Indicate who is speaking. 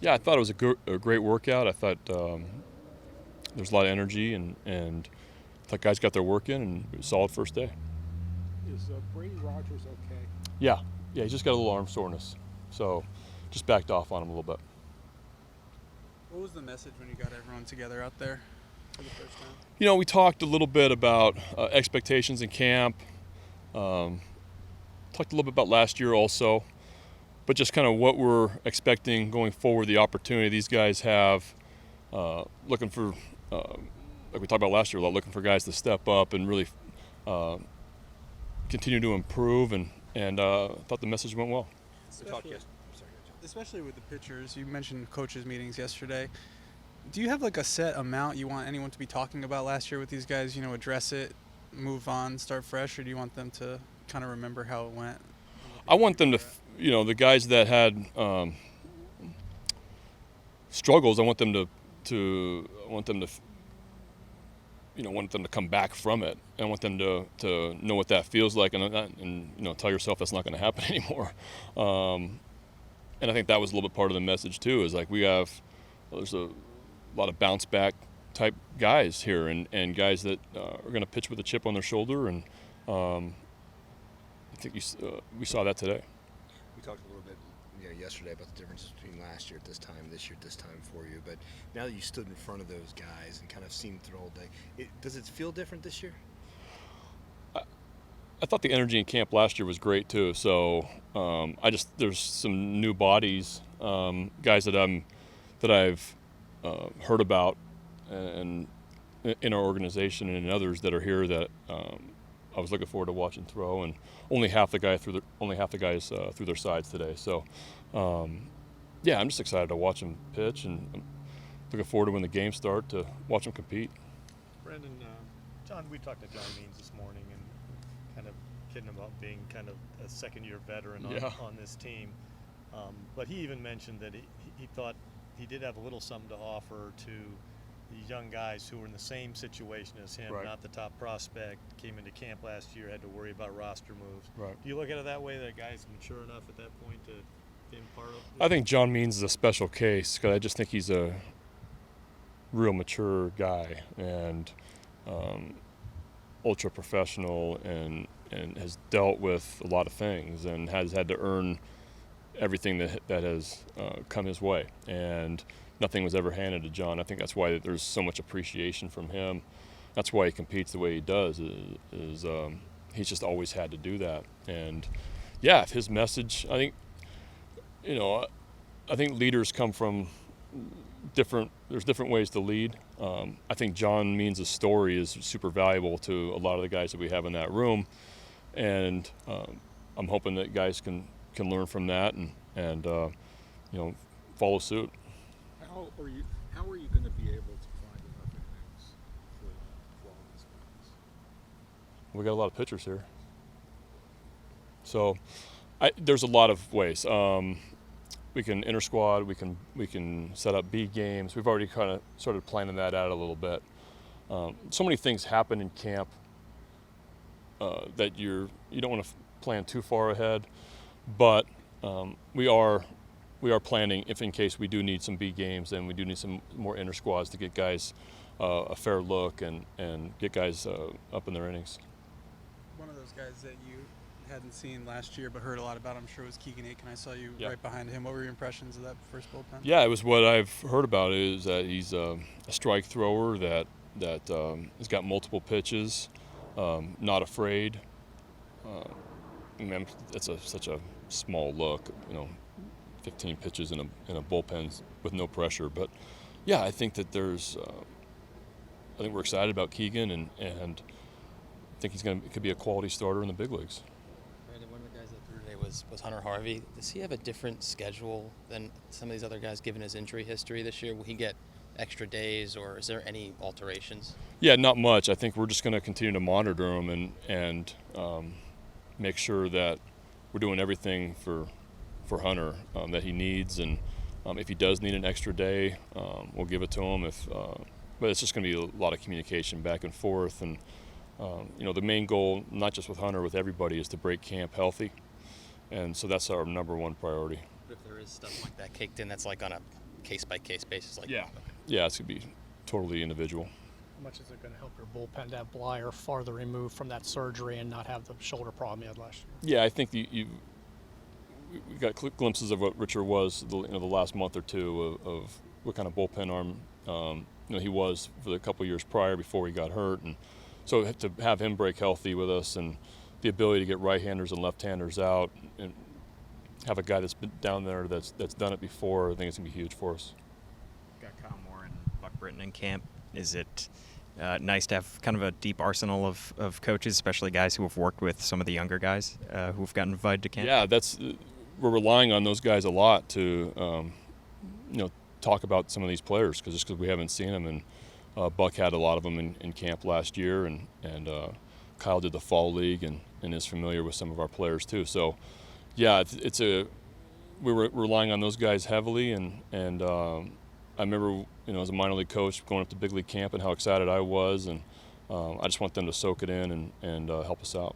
Speaker 1: Yeah, I thought it was a great workout. I thought there's a lot of energy, and I thought guys got their work in, and it was a solid first day.
Speaker 2: Is Brady Rogers okay?
Speaker 1: Yeah, he's just got a little arm soreness, so just backed off on him a little bit.
Speaker 3: What was the message when you got everyone together out there for the first time?
Speaker 1: You know, we talked a little bit about expectations in camp. Talked a little bit about last year also, but just kind of what we're expecting going forward, the opportunity these guys have, looking for, like we talked about last year, looking for guys to step up and really continue to improve, and thought the message went well.
Speaker 3: Especially with the pitchers, you mentioned coaches meetings yesterday. Do you have like a set amount you want anyone to be talking about last year with these guys? Address it, move on, start fresh, or do you want them to kind of remember how it went?
Speaker 1: I want them to, the guys that had struggles. I want them to want them to come back from it. I want them to know what that feels like, and tell yourself that's not going to happen anymore. And I think that was a little bit part of the message too. Is like there's a lot of bounce back type guys here, and guys that are going to pitch with a chip on their shoulder, and I think we saw that today.
Speaker 4: We talked a little bit yesterday about the differences between last year at this time, this year at this time for you. But now that you stood in front of those guys and kind of seen through the whole day, does it feel different this year?
Speaker 1: I thought the energy in camp last year was great too. So there's some new bodies, guys that I've heard about, and in our organization and in others that are here that I was looking forward to watching throw, and only half the guys threw their sides today. So I'm just excited to watch them pitch, and I'm looking forward to when the games start to watch them compete.
Speaker 5: Brandon, John, we talked to John Means this morning and kind of kidding about being kind of a second-year veteran on this team. But he even mentioned that he thought he did have a little something to offer to these young guys who were in the same situation as him,
Speaker 1: Right.
Speaker 5: Not the top prospect, came into camp last year, had to worry about roster moves.
Speaker 1: Right.
Speaker 5: Do you look at it that way, that guy's mature enough at that point to be part of this?
Speaker 1: I think John Means is a special case because I just think he's a real mature guy, and ultra professional, and has dealt with a lot of things, and has had to earn everything that has come his way, and nothing was ever handed to John. I think that's why there's so much appreciation from him. That's why he competes the way he does. He's just always had to do that, and if his message, I think leaders come from there's different ways to lead. I think John Means' story is super valuable to a lot of the guys that we have in that room, and I'm hoping that guys can learn from that and follow suit.
Speaker 2: How are you going to be able to find enough innings for all these guys?
Speaker 1: We got a lot of pitchers here, so there's a lot of ways. We can inter squad. We can set up B games. We've already kind of started planning that out a little bit. So many things happen in camp that you don't want to plan too far ahead, but we are planning if in case we do need some B games, and we do need some more inter squads to get guys a fair look and get guys up in their innings.
Speaker 3: One of those guys that you hadn't seen last year but heard a lot about, I'm sure, was Keegan Aiken. I saw you right behind him. What were your impressions of that first bullpen?
Speaker 1: Yeah, it was what I've heard about is that he's a strike thrower that has got multiple pitches, not afraid. It's such a small look, 15 pitches in a bullpen with no pressure. But I think that I think we're excited about Keegan, and I think could be a quality starter in the big leagues.
Speaker 6: One of the guys that threw today was Hunter Harvey. Does he have a different schedule than some of these other guys given his injury history this year? Will he get extra days, or is there any alterations?
Speaker 1: Yeah, not much. I think we're just going to continue to monitor him and make sure that we're doing everything for Hunter that he needs, and if he does need an extra day, we'll give it to him. But it's just going to be a lot of communication back and forth, and the main goal, not just with Hunter, with everybody, is to break camp healthy, and so that's our number one priority.
Speaker 6: But if there is stuff like that kicked in, that's like on a case-by-case basis. Like
Speaker 1: Yeah, it's gonna be totally individual.
Speaker 7: How much is it going to help your bullpen to have Blyer farther removed from that surgery and not have the shoulder problem he had last year?
Speaker 1: Yeah, I think we got glimpses of what Richard was the last month or two of what kind of bullpen arm he was for the couple years prior before he got hurt, and so to have him break healthy with us and the ability to get right-handers and left-handers out and have a guy that's been down there that's done it before, I think it's gonna be huge for us.
Speaker 8: Got Kyle Moore and Buck Britton in camp. Is it nice to have kind of a deep arsenal of coaches, especially guys who have worked with some of the younger guys who've gotten invited to camp?
Speaker 1: Yeah, we're relying on those guys a lot to talk about some of these players because we haven't seen them, and Buck had a lot of them in camp last year, and Kyle did the fall league and is familiar with some of our players too. So yeah, we were relying on those guys heavily, and I remember as a minor league coach going up to big league camp and how excited I was, and I just want them to soak it in and help us out.